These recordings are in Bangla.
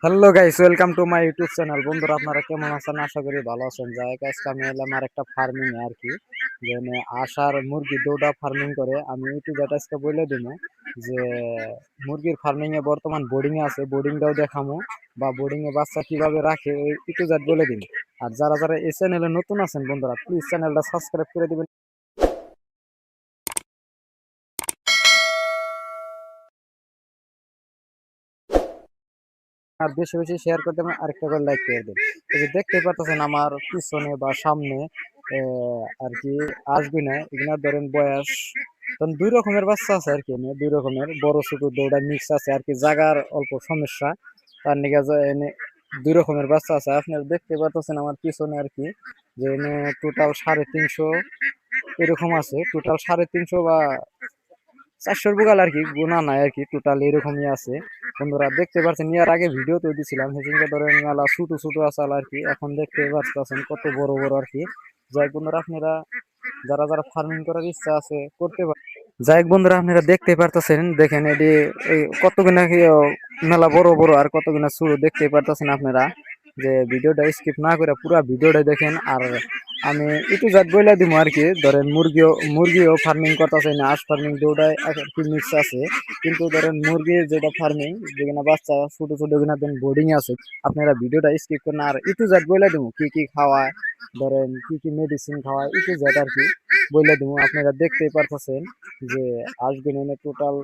Hello guys, welcome to my YouTube channel. বন্ধুরা, আপনারা কেমন আছেন? আশা করি ভালো আছেন। যাই আজকে আমি এলাম আর একটা ফার্মিং আর কি, যেখানে আশার মুরগি দুটা ফার্মিং করে। আমি ইউটিউব আজকে বলে দিব যে মুরগির ফার্মিং এ বর্তমান বোর্ডিং এ আছে, বোর্ডিংটাও দেখামো বা বোর্ডিং এ বাচ্চা কিভাবে রাখে ইউটিউব বলে দিন। আর যারা যারা এই চ্যানেলে নতুন আছেন বন্ধুরা, প্লিজ চ্যানেলটা সাবস্ক্রাইব করে দিবেন আর বেশি বেশি শেয়ার করতে পারেন, আরেকটা করে লাইক করে দেন। এই যে দেখতে পাচ্ছেন আমার পিছনে বা সামনে আর কি আসবি না এগুলা ধরেন বয়স তখন দুই রকমের বাচ্চা আছে আর কি, দুই রকমের বড় ছোট দৌড়া মিক্স আছে আর কি, জাগার অল্প সমস্যা তার নিকে এনে দুই রকমের বাচ্চা আছে। আপনারা দেখতে পাচ্ছেন আমার পিছনে আর কি, যে এনে টোটাল 350 এরকম আছে, টোটাল 350 বা 400 বুগাল আর কি, গুণা নাই আর কি, টোটাল এরকমই আছে। বন্ধুরা দেখতে পাচ্ছেন, ইয়ার আগে ভিডিও তো দিছিলাম সেদিনকে ধরেন মেলা ছোট ছোট আসাল আর কি, এখন দেখতে পাচ্ছেন কত বড় বড় আর কি। যাই বন্ধুরা, আপনারা যারা যারা ফার্মিং করার ইচ্ছা আছে করতে পারেন। যাই বন্ধুরা, আপনারা দেখতে পারতেছেন, দেখেন এটি কতগুনা মেলা বড় বড় আর কতগুনা ছোট দেখতে পারতেছেন আপনারা। যে ভিডিওটা স্কিপ না করে পুরো ভিডিওটা দেখেন। আর আমি একটু জাত বইলা দিব আর কি, ধরেন মুরগিও ফার্মিং করতেছে না, হাঁস ফার্মিং দুটাই একটি মিক্স আছে। কিন্তু ধরেন মুরগি যেটা ফার্মিং, যেখানে বাচ্চা ছোট ছোট বোর্ডিং আছে, আপনারা ভিডিওটা স্কিপ করেন। আর একটু জাত বইলা দিব কি কি খাওয়ায়, ধরেন কি কি মেডিসিন খাওয়ায়, একটু জাত আর কি বইলা দিব। আপনারা দেখতেই পারতেছেন যে আসবেন এনে টোটাল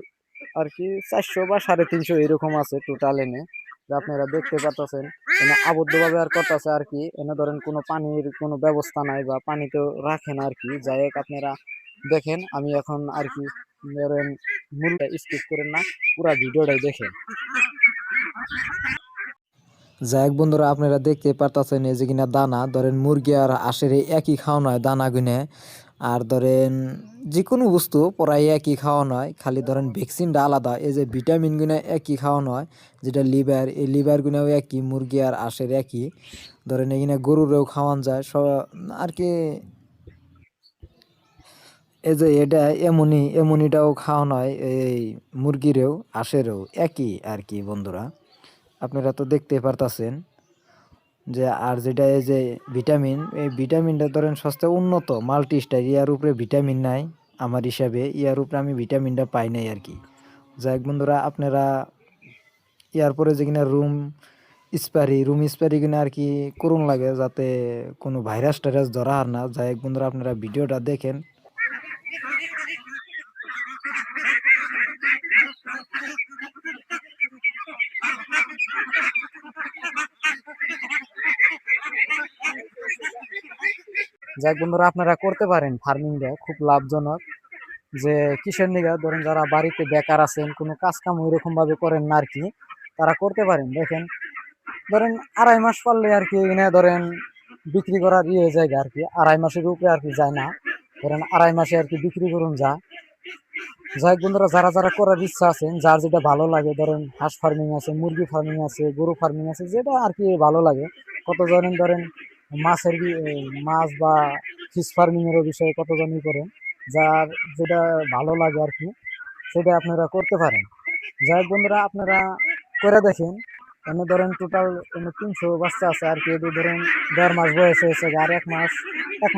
আর কি 400 বা 350 এরকম আছে টোটাল এনে, যে আপনারা দেখতে পাচ্ছেন। এনে আবদ্ধ ভাবে আর করতেছে আর কি, এনে ধরেন কোনো পানির কোনো ব্যবস্থা নাই বা পানি তো রাখে না আর কি। যাই হোক, আপনারা দেখেন, আমি এখন আর কি ধরেন মূলটা স্কিপ করেন না, পুরা ভিডিওটাই দেখেন। যাই হোক বন্ধুরা, আপনারা দেখতে পারতেছেন এই যে কিনা দানা, ধরেন মুরগি আর হাঁসের একই খাওয়ানো হয় দানা গুনে। আর ধরেন যে কোনো বস্তু প্রায় একই খাওয়ানো হয়, খালি ধরেন ভ্যাকসিনটা আলাদা। এই যে ভিটামিন গুলো একই খাওয়ানো হয়, যেটা লিভার, এই লিভার গুলো একই, মুরগি আর হাঁসের একই। ধরেন এখানে গরুরেও খাওয়ান যায় সব আর কি। এই যে এটা এমনিটাও খাওয়ানো হয় এই মুরগিরেও হাঁসেরও একই আর কি। বন্ধুরা, আপনারা তো দেখতে পারতাছেন যে আর যেটা এই যে ভিটামিন, এই ভিটামিনটা ধরেন সস্তায় উন্নত মাল্টি স্টার, ইয়ার উপরে ভিটামিন নাই আমার হিসাবে, ইয়ার উপরে আমি ভিটামিনটা পাই নাই আর কি। যাই হোক বন্ধুরা, আপনারা ইয়ার পরে যে কিনা রুম স্প্যারি কিনা আর কি করুন লাগে, যাতে কোনো ভাইরাস টাইরাস ধরা আর না। যাই হোক বন্ধুরা, আপনারা ভিডিওটা দেখেন। যাই হোক বন্ধুরা, আপনারা করতে পারেন ফার্মিংটা, খুব লাভজনক। যে কিসের নিগা, ধরেন যারা বাড়িতে বেকার আছেন, কোনো কাজ কাম ওইরকম ভাবে করেন না আর কি, তারা করতে পারেন। দেখেন, ধরেন 2.5 মাস পারলে আর কি এনে ধরেন বিক্রি করার ইয়ে জায়গা আর কি, 2.5 মাসের উপরে আর কি যায় না। ধরেন 2.5 মাসে আর কি বিক্রি করুন যা। যাই হোক বন্ধুরা, যারা যারা করার ইচ্ছা আছে, যার যেটা ভালো লাগে, ধরেন হাঁস ফার্মিং আছে, মুরগি ফার্মিং আছে, গরু ফার্মিং আছে, যেটা আর কি ভালো লাগে। কতজনের ধরেন মাছের মাছ বা ফিশ ফার্মিং এর বিষয়ে কতজনই করেন, যার যেটা ভালো লাগে আর কি, সেটা আপনারা করতে পারেন। যাই হোক বন্ধুরা, আপনারা করে দেখেন। এনে ধরেন টোটাল এনে 300 বাচ্চা আছে আর কি, এটি ধরেন 1.5 মাস বয়স হয়েছে, আর 1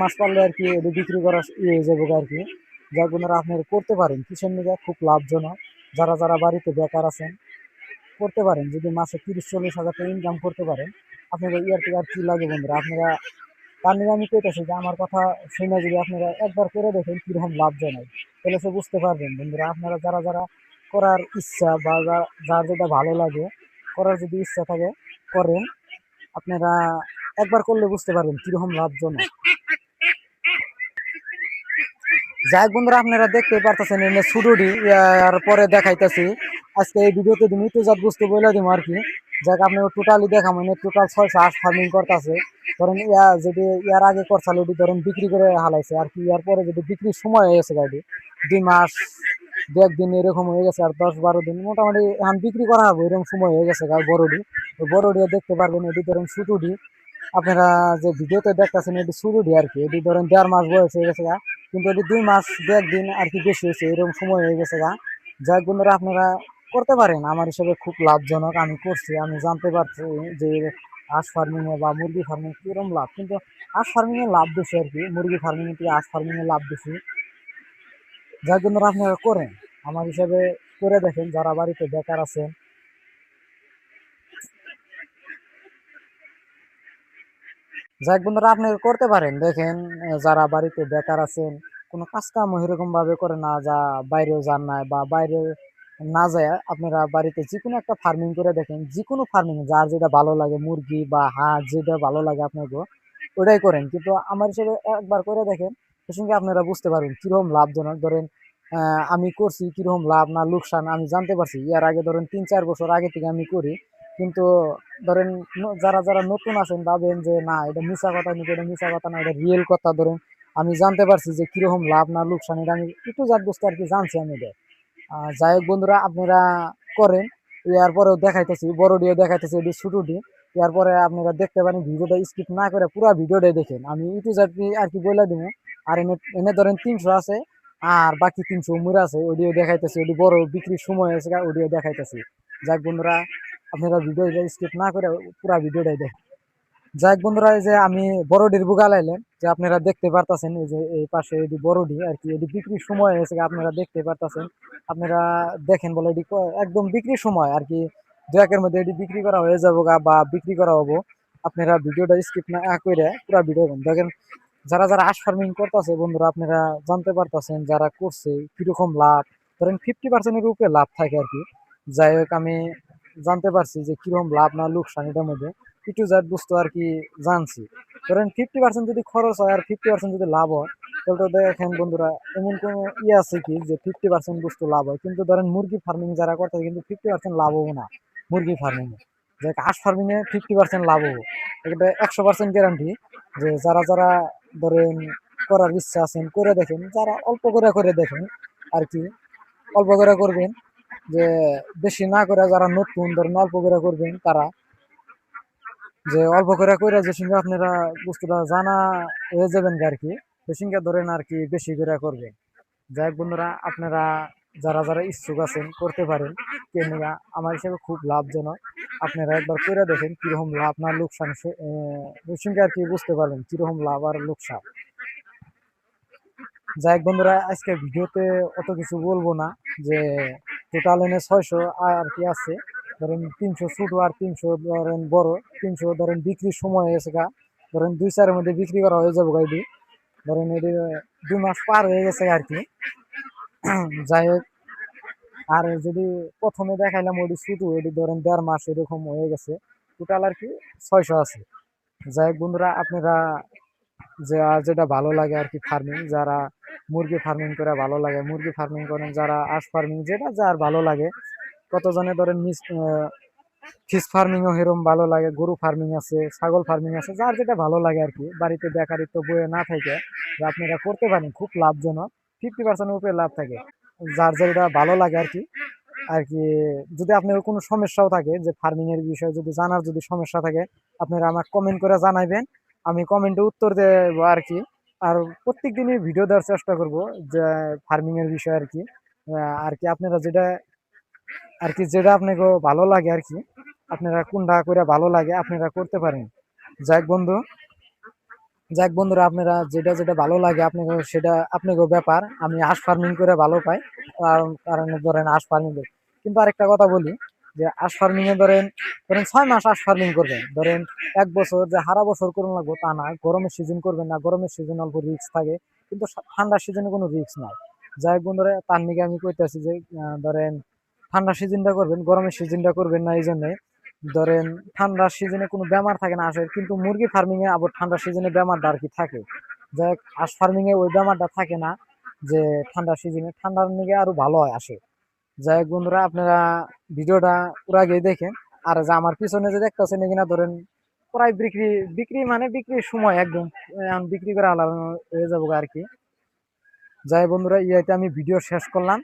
মাস পারলে আর কি এটি বিক্রি করা ইয়ে হয়ে যাবে আর কি। যাই হোক বন্ধুরা, আপনারা করতে পারেন, কিসের নিকে খুব লাভজনক। যারা যারা বাড়িতে বেকার আছেন করতে পারেন, যদি মাসে 30-40 হাজার টাকা ইনকাম করতে পারেন, আপনাদের ইয়ার থেকে আর কি লাগে বন্ধুরা। আপনারা তার নিয়ে আমি কইতেছি যে আমার কথা শুনে যদি আপনারা একবার করে দেখেন কিরকম লাভজনক, তাহলে সে বুঝতে পারবেন বন্ধুরা। আপনারা যারা যারা করার ইচ্ছা বা যার যেটা ভালো লাগে করার যদি ইচ্ছা থাকে করেন, আপনারা একবার করলে বুঝতে পারবেন কিরকম লাভজনক। যাই হোক বন্ধুরা, আপনারা দেখতে পারতেছেন এনে ছুটুটি আর পরে দেখাইতেছি। আজকে এই ভিডিওতে তুমি তো যা বুঝতে বলে দিব আর কি। যাক, আপনি টোটালি দেখা মানে টোটাল 600 ফার্মিং করতেছে। ধরেন যদি ইয়ার আগে করছাল এটি ধরেন বিক্রি করে হালাইছে আর কি, ইয়ার পরে যদি বিক্রির সময় হয়ে গেছে গাড়ি 2 মাস 1 দিন এরকম হয়ে গেছে, আর 10-12 দিন মোটামুটি এখন বিক্রি করা হবে এরকম সময় হয়ে গেছে গাড়ি। বড়ডিও দেখতে পারবেন, এটি ধরেন ছুটুটি। আপনারা যে ভিডিওতে দেখতেছেন এটি ছুটুটি আর কি, এটি ধরেন 1.5 মাস বয়স হয়ে গেছে, কিন্তু এটি 2 মাস 1 দিন আর কি বেশি হয়েছে, এরকম সময় হয়ে গেছে গা। যাই বন্ধুরা, আপনারা করতে পারেন। আমার হিসেবে খুব লাভজনক। আমি করছি, আমি জানতে পারছি যে হাঁস ফার্মিং এ বা মুরগি ফার্মিং কিরকম লাভ। কিন্তু হাঁস ফার্মিং এ লাভ বেশি আর কি, মুরগি ফার্মিং এর থেকে হাঁস ফার্মিং এ লাভ বেশি। যার জন্য আপনারা করেন, আমার হিসাবে করে দেখেন যারা বাড়িতে বেকার আছেন। যাক বন্ধুরা, আপনি করতে পারেন। দেখেন যারা বাড়িতে বেকার আছেন, কোনো কাজ কাম এরকম ভাবে করে না, যা বাইরেও যান নাই বা বাইরে না যায়, আপনারা বাড়িতে যে কোনো একটা ফার্মিং করে দেখেন। যে কোনো ফার্মিং যার যেটা ভালো লাগে, মুরগি বা হাঁস যেটা ভালো লাগে আপনাকে ওটাই করেন। কিন্তু আমার হিসেবে একবার করে দেখেন, সেসঙ্গে আপনারা বুঝতে পারবেন কিরকম লাভজনক। ধরেন আমি করছি, কিরকম লাভ না লোকসান আমি জানতে পারছি। এর আগে ধরেন 3-4 বছর আগে থেকে আমি করি। কিন্তু ধরেন যারা যারা নতুন আছেন ভাবেন যে না এটা মিশা কথা, কিন্তু এটা মিশা কথা না, এটা রিয়েল কথা। ধরেন আমি জানতে পারছি যে কিরকম লাভ না লোকসান, এটা আমি একটু জাত বুঝতে আর কি জানছি আমি এটা। যাই হোক বন্ধুরা, আপনারা করেন। ইয়ার পরেও দেখাইতেছি, বড়ডিও দেখাইতেছি, এটি ছোটটি। ইয়ার পরে আপনারা দেখতে পারেন, ভিডিওটা স্কিপ না করে পুরো ভিডিওটা দেখেন। আমি একটু জাত আর কি বলে দিব। আর এনে এনে ধরেন 300 আছে, আর বাকি 300 উমর আছে, ওডিও দেখাইতেছি। ওটি বড় বিক্রির সময় হয়েছে, ওডিও দেখাইতেছি। যাক বন্ধুরা, আপনারা ভিডিও স্কিপ না করে পুরো ভিডিওটাই দেখেন। যাক বন্ধুরা, এই যে আমি বড়ডির বুগা লাইলেন, যে আপনারা দেখতে পারতাছেন, এই যে এই পাশে এটি বড়ডি আর কি, এটি বিক্রির সময় হয়েছে, আপনারা দেখতে পারতাছেন। আপনারা দেখেন বলে এটি একদম বিক্রির সময় আর কি, 2-1 মধ্যে এটি বিক্রি করা হয়ে যাবো বা বিক্রি করা হবো। আপনারা ভিডিওটা স্কিপ না করে পুরো ভিডিও দেখেন। যারা যারা হাঁস ফার্মিং করতেছে বন্ধুরা, আপনারা জানতে পারতেছেন যারা করছে কিরকম লাভ। ধরেন 50%-এর উপরে লাভ থাকে আর কি। যাই হোক, আমি জানতে পারছি যে কিরকম লাভ না লোকসান এটার মধ্যে একটু জাত বুঝতো আর কি জানছি। ধরেন 50% যদি খরচ হয় আর 50% যদি লাভ হয়, তাহলে তো দেখেন বন্ধুরা, এমন কোন ইয়ে আছে কি যে 50% বস্তু লাভ হয়। কিন্তু ধরেন মুরগি ফার্মিং যারা করতে, কিন্তু 50% লাভ হবো না মুরগি ফার্মিং এ। যে হাঁস ফার্মিং এ 50% লাভ হবো, এটা 100% গ্যারান্টি। যে যারা যারা ধরেন করার ইচ্ছা আছেন করে দেখেন, যারা অল্প করে করে দেখেন আর কি, অল্প করে করবেন। যে বেশি না করে যারা নতুন ধরেন অল্প করে করবেন, তারা যে অল্প করে কইরা যে সঙ্গে আপনারা বস্তুটা জানা হয়ে যাবেন আর কি, সে সঙ্গে ধরেন আর কি বেশি করে করবেন। যাই হোক বন্ধুরা, আপনারা যারা যারা ইচ্ছুক আছেন করতে পারেন। কেননা আমার হিসেবে খুব লাভজনক। আপনারা একবার করে দেখেন কিরকম লাভ না লোকসান, সে সঙ্গে আর কি বুঝতে পারবেন কিরকম লাভ আর লোকসান। যাই হোক বন্ধুরা, আজকে ভিডিওতে অত কিছু বলবো না। যে টোটাল এনে 600 আর কি আছে। ধরেন 300 ছোট আর 300 ধরেন বড়। 300 ধরেন বিক্রির সময় হয়েছে গা, ধরেন 2-4 মধ্যে বিক্রি করা হয়ে যাবো গাড়ি। ধরেন এটি 2 মাস পার হয়ে গেছে আর কি। যাই হোক, আর যদি প্রথমে দেখাইলাম ওটি ছোট, ওটি ধরেন 1.5 মাস এরকম হয়ে গেছে। টোটাল আর কি 600 আছে। যাই হোক বন্ধুরা, আপনারা যেটা ভালো লাগে আর কি ফার্মিং, যারা মুরগি ফার্মিং করে ভালো লাগে মুরগি ফার্মিং করেন, যারা হাঁস ফার্মিং যেটা যার ভালো লাগে। কতজনে ধরেন ফিশ ফার্মিং ও এরকম ভালো লাগে, গরু ফার্মিং আছে, ছাগল ফার্মিং আছে, যার যেটা ভালো লাগে আর কি। বাড়িতে বেকারিত্ব বয়ে না থাকে, যে আপনারা করতে পারেন, খুব লাভজনক। 50%-এর উপরে লাভ থাকে, যার যেটা ভালো লাগে আর কি। আর কি যদি আপনার কোনো সমস্যাও থাকে, যে ফার্মিং এর বিষয়ে যদি জানার যদি সমস্যা থাকে, আপনারা আমাকে কমেন্ট করে জানাইবেন। আমি কমেন্টে উত্তর দেবো আর কি। আর প্রত্যেক দিনই ভিডিও দেওয়ার চেষ্টা করব, যে ফার্মিং এর বিষয়ে আর কি। আর কি আপনারা যেটা আর কি যেটা আপনাকে ভালো লাগে আর কি, আপনারা কোনটা করে ভালো লাগে আপনারা করতে পারেন। যাক বন্ধু, যাক বন্ধুরা, আপনারা যেটা যেটা ভালো লাগে আপনাকে সেটা আপনাকে ব্যাপার। আমি হাঁস ফার্মিং করে ভালো পাই, কারণ কারণ ধরেন হাঁস ফার্মিং। কিন্তু আরেকটা কথা বলি, যে হাঁস ফার্মিং এ ধরেন ধরেন 6 মাস হাঁস ফার্মিং করবেন। ধরেন 1 বছর যে সারা বছর করুন লাগবো তা না। গরমের সিজন করবেন না, গরমের সিজন অল্প রিস্ক থাকে, কিন্তু ঠান্ডার সিজনে কোনো রিস্ক নাই। যাই হোক বন্ধুরা, তার নিকে আমি কইতেছি যে ধরেন ঠান্ডার সিজনটা করবেন, গরমের সিজনটা করবেন না। এই জন্যই ধরেন ঠান্ডার সিজনে কোনো বেমার থাকে না হাঁসের, কিন্তু মুরগি ফার্মিং এ আবার ঠান্ডার সিজনে বেমারটা আর কি থাকে। যাই হোক, হাঁস ফার্মিং এ ওই বেমারটা থাকে না, যে ঠান্ডার সিজনে ঠান্ডার নিকে আরো ভালো হয় আসে। যাই হোক বন্ধুরা, আপনারা ভিডিওটা পুরা গিয়ে দেখেন। আর যে আমার পিছনে যে দেখতেছেন এখানে ধরেন প্রায় বিক্রি বিক্রি মানে বিক্রির সময় একদম এখন বিক্রি করে আলাদা হয়ে যাবো আর কি। যাই বন্ধুরা, ইয়াতে আমি ভিডিও শেষ করলাম।